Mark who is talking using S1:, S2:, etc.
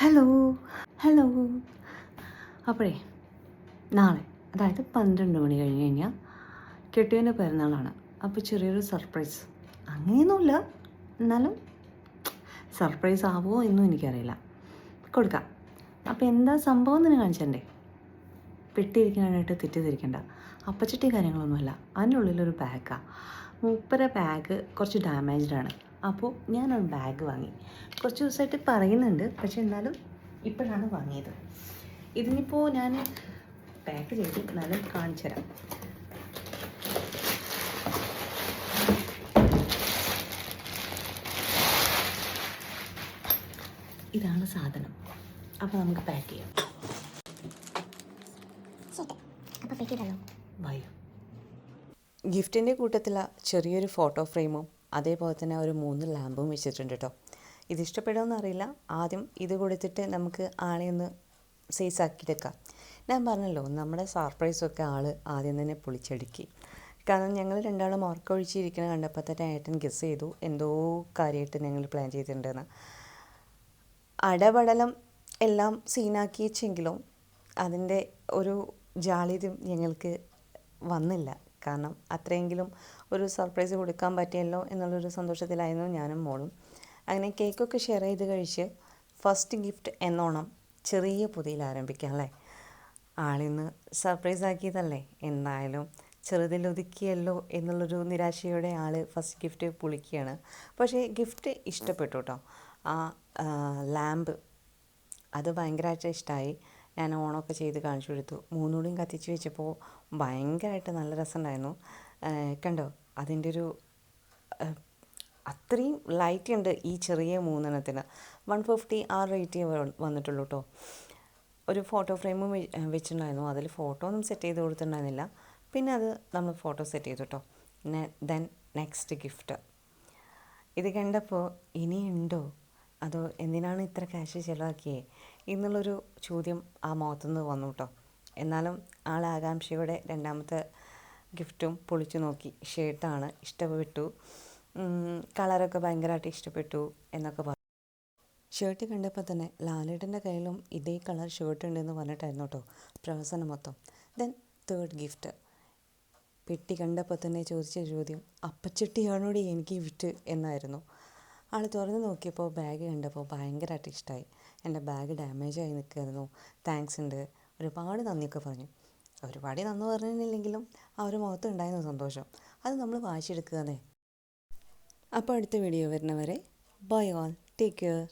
S1: Hello hello. അപ്പോഴേ നാളെ, അതായത് 12 മണി കഴിഞ്ഞ് കഴിഞ്ഞാൽ കെട്ടിയവൻ്റെ പിറന്നാളാണ്. അപ്പോൾ ചെറിയൊരു സർപ്രൈസ്, അങ്ങനെയൊന്നുമില്ല, എന്നാലും സർപ്രൈസ് ആവുമോ എന്നും എനിക്കറിയില്ല. കൊടുക്കാം. അപ്പോൾ എന്താ സംഭവം എന്ന് കാണിച്ചേ. പെട്ടിയിരിക്കാനായിട്ട് തെറ്റിദ്ധരിക്കണ്ട. അപ്പച്ചട്ടി കാര്യങ്ങളൊന്നുമല്ല, അതിനുള്ളിലൊരു ബാഗാണ്. മൂപ്പര ബാഗ് കുറച്ച് ഡാമേജ്ഡാണ്. അപ്പോൾ ഞാനൊരു ബാഗ് വാങ്ങി. കുറച്ച് ദിവസമായിട്ട് പറയുന്നുണ്ട്, പക്ഷെ എന്നാലും ഇപ്പോഴാണ് വാങ്ങിയത്. ഇതിനിപ്പോൾ ഞാൻ പാക്ക് ചെയ്ത് എന്നാലും കാണിച്ചു തരാം. ഇതാണ് സാധനം. അപ്പോൾ നമുക്ക് പാക്ക് ചെയ്യാം. വായു. ഗിഫ്റ്റിൻ്റെ കൂട്ടത്തിൽ ചെറിയൊരു ഫോട്ടോ ഫ്രെയിമും അതേപോലെ തന്നെ ഒരു 3 ലാമ്പും വെച്ചിട്ടുണ്ട് കേട്ടോ. ഇതിഷ്ടപ്പെടുമെന്ന് അറിയില്ല. ആദ്യം ഇത് കൊടുത്തിട്ട് നമുക്ക് ആളെ ഒന്ന് സൈസാക്കിയെടുക്കാം. ഞാൻ പറഞ്ഞല്ലോ, നമ്മുടെ സർപ്രൈസൊക്കെ ആൾ ആദ്യം തന്നെ പൊളിച്ചടുക്കി. കാരണം ഞങ്ങൾ രണ്ടാളും ഉറക്കൊഴിച്ചിരിക്കുന്നത് കണ്ടപ്പോൾ തന്നെ ഏട്ടൻ ഗസ് ചെയ്തു എന്തോ കാര്യമായിട്ട് ഞങ്ങൾ പ്ലാൻ ചെയ്തിട്ടുണ്ടെന്ന്. അടപടലം എല്ലാം സീനാക്കി വെച്ചെങ്കിലും അതിൻ്റെ ഒരു ജാളിത്യം ഞങ്ങൾക്ക് വന്നില്ല. കാരണം അത്രയെങ്കിലും ഒരു സർപ്രൈസ് കൊടുക്കാൻ പറ്റിയല്ലോ എന്നുള്ളൊരു സന്തോഷത്തിലായിരുന്നു ഞാനും മോളും. അങ്ങനെ കേക്കൊക്കെ ഷെയർ ചെയ്ത് കഴിച്ച് ഫസ്റ്റ് ഗിഫ്റ്റ് എന്നോണം ചെറിയ പൊതിയിൽ ആരംഭിക്കാം അല്ലേ. ആളിന്ന് സർപ്രൈസ് ആക്കിയതല്ലേ, എന്തായാലും ചെറുതിലൊതുക്കിയല്ലോ എന്നുള്ളൊരു നിരാശയോടെ ആൾ ഫസ്റ്റ് ഗിഫ്റ്റ് പൊളിക്കുകയാണ്. പക്ഷേ ഗിഫ്റ്റ് ഇഷ്ടപ്പെട്ടു കേട്ടോ. ആ ലാമ്പ് അത് ഭയങ്കരമായിട്ട് ഇഷ്ടമായി. ഞാൻ ഓണമൊക്കെ ചെയ്ത് കാണിച്ചു കൊടുത്തു. 3 കൂടിയും കത്തിച്ച് വെച്ചപ്പോൾ ഭയങ്കരമായിട്ട് നല്ല രസമുണ്ടായിരുന്നു. കണ്ടോ, അതിൻ്റെ ഒരു അത്രയും ലൈറ്റ് ഉണ്ട് ഈ ചെറിയ 3 150 ആ റേറ്റ് വന്നിട്ടുള്ളൂ കേട്ടോ. ഒരു ഫോട്ടോ ഫ്രെയിമും വെച്ചിട്ടുണ്ടായിരുന്നു. അതിൽ ഫോട്ടോ ഒന്നും സെറ്റ് ചെയ്ത് കൊടുത്തിട്ടുണ്ടായിരുന്നില്ല. പിന്നെ അത് നമ്മൾ ഫോട്ടോ സെറ്റ് ചെയ്തു കേട്ടോ. Then next gift. ഇത് കണ്ടപ്പോൾ ഇനിയുണ്ടോ, അതോ എന്തിനാണ് ഇത്ര ക്യാഷ് ചിലവാക്കിയേ എന്നുള്ളൊരു ചോദ്യം ആ മുഖത്തുനിന്ന് വന്നു കേട്ടോ. എന്നാലും ആകാംക്ഷയോടെ രണ്ടാമത്തെ ഗിഫ്റ്റും പൊളിച്ചു നോക്കി. ഷർട്ടാണ്, ഇഷ്ടപ്പെട്ടു, കളറൊക്കെ ഭയങ്കരമായിട്ട് ഇഷ്ടപ്പെട്ടു എന്നൊക്കെ പറഞ്ഞു. ഷർട്ട് കണ്ടപ്പോൾ തന്നെ ലാലേട്ടൻ്റെ കയ്യിലും ഇതേ കളർ ഷർട്ട് ഉണ്ടെന്ന് പറഞ്ഞിട്ടായിരുന്നു കേട്ടോ പ്രഹസനം മൊത്തം. Then third gift. പെട്ടി കണ്ടപ്പോൾ തന്നെ ചോദിച്ച ചോദ്യം, അപ്പച്ചട്ടിയാണോടി എനിക്ക് ഗിഫ്റ്റ് എന്നായിരുന്നു. ആൾ തുറന്ന് നോക്കിയപ്പോൾ ബാഗ് കണ്ടപ്പോൾ ഭയങ്കരമായിട്ട് ഇഷ്ടമായി. എൻ്റെ ബാഗ് ഡാമേജായി നിൽക്കുമായിരുന്നു, താങ്ക്സ് ഉണ്ട്, ഒരുപാട് നന്ദിയൊക്കെ പറഞ്ഞു. ഒരുപാട് നന്ദി പറഞ്ഞില്ലെങ്കിലും ആ ഒരു മുഖത്ത് ഉണ്ടായിരുന്ന സന്തോഷം അത് നമ്മൾ വായിച്ചെടുക്കുകയെന്നേ. അപ്പോൾ അടുത്ത വീഡിയോ വരുന്നവരെ ബൈ ഓൾ, ടേക്ക് കെയർ.